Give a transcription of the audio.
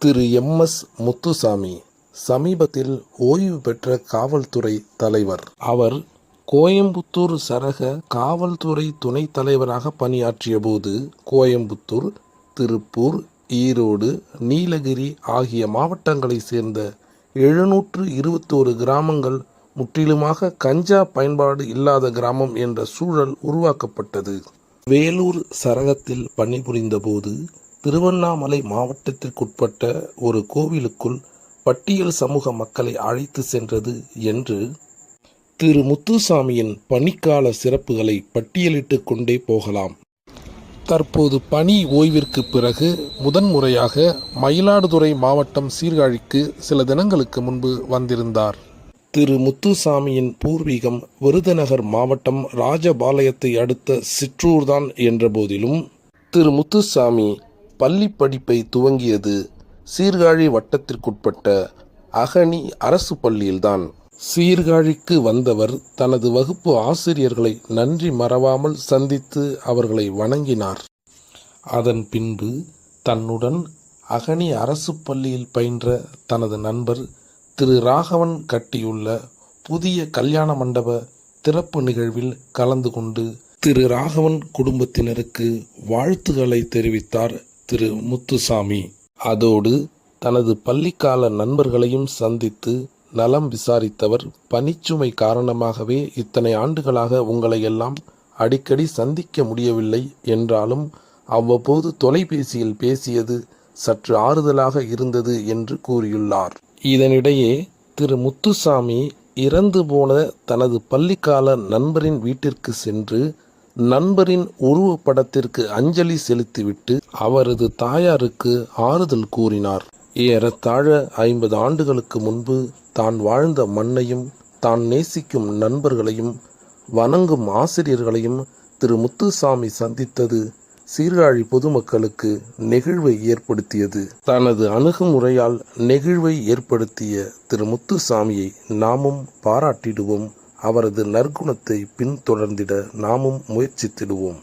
திரு MS. Muthusamy சமீபத்தில் ஓய்வு பெற்ற காவல்துறை தலைவர். அவர் கோயம்புத்தூர் சரக காவல்துறை துணைத் தலைவராக பணியாற்றியபோது கோயம்புத்தூர், திருப்பூர், ஈரோடு, நீலகிரி ஆகிய மாவட்டங்களைச் சேர்ந்த 721 கிராமங்கள் முற்றிலுமாக கஞ்சா பயன்பாடு இல்லாத கிராமம் என்ற சூழல் உருவாக்கப்பட்டது. வேலூர் சரகத்தில் பணிபுரிந்தபோது திருவண்ணாமலை மாவட்டத்திற்குட்பட்ட ஒரு கோவிலுக்குள் பட்டியல் சமூக மக்களை அழைத்து சென்றது என்று திரு முத்துசாமியின் பணிக்கால சிறப்புகளை பட்டியலிட்டு கொண்டே போகலாம். தற்போது பணி ஓய்விற்கு பிறகு முதன்முறையாக மயிலாடுதுறை மாவட்டம் சீர்காழிக்கு சில தினங்களுக்கு முன்பு வந்திருந்தார். திரு முத்துசாமியின் பூர்வீகம் விருதுநகர் மாவட்டம் ராஜபாளையத்தை அடுத்த சிற்றூர்தான் என்ற போதிலும் திரு முத்துசாமி பள்ளி படிப்பை துவங்கியது சீர்காழி வட்டத்திற்குட்பட்ட அகனி அரசு பள்ளியில்தான். சீர்காழிக்கு வந்தவர் தனது வகுப்பு ஆசிரியர்களை நன்றி மறவாமல் சந்தித்து அவர்களை வணங்கினார். அதன் பின்பு தன்னுடன் அகனி அரசு பள்ளியில் பயின்ற தனது நண்பர் திரு ராகவன் கட்டியுள்ள புதிய கல்யாண மண்டப திறப்பு நிகழ்வில் கலந்து கொண்டு திரு ராகவன் குடும்பத்தினருக்கு வாழ்த்துக்களை தெரிவித்தார் திரு முத்துசாமி. அதோடு தனது பள்ளிக்கால நண்பர்களையும் சந்தித்து நலம் விசாரித்தவர், பணிச்சுமை காரணமாகவே இத்தனை ஆண்டுகளாக உங்களை எல்லாம் அடிக்கடி சந்திக்க முடியவில்லை என்றாலும் அவ்வப்போது தொலைபேசியில் பேசியது சற்று ஆறுதலாக இருந்தது என்று கூறியுள்ளார். இதனிடையே திரு முத்துசாமி இறந்து போன தனது பள்ளிக்கால நண்பரின் வீட்டிற்கு சென்று நண்பரின் உருவப்படத்திற்கு அஞ்சலி செலுத்திவிட்டு அவரது தாயாருக்கு ஆறுதல் கூறினார். ஏறத்தாழ 50 ஆண்டுகளுக்கு முன்பு தான் வாழ்ந்த மண்ணையும் தான் நேசிக்கும் நண்பர்களையும் வணங்கும் ஆசிரியர்களையும் திரு முத்துசாமி சந்தித்தது சீர்காழி பொதுமக்களுக்கு நெகிழ்வை ஏற்படுத்தியது. தனது அணுகுமுறையால் நெகிழ்வை ஏற்படுத்திய திரு முத்துசாமியை நாமும் பாராட்டிடுவோம். அவரது நற்குணத்தை பின்தொடர்ந்திட நாமும் முயற்சித்திடுவோம்.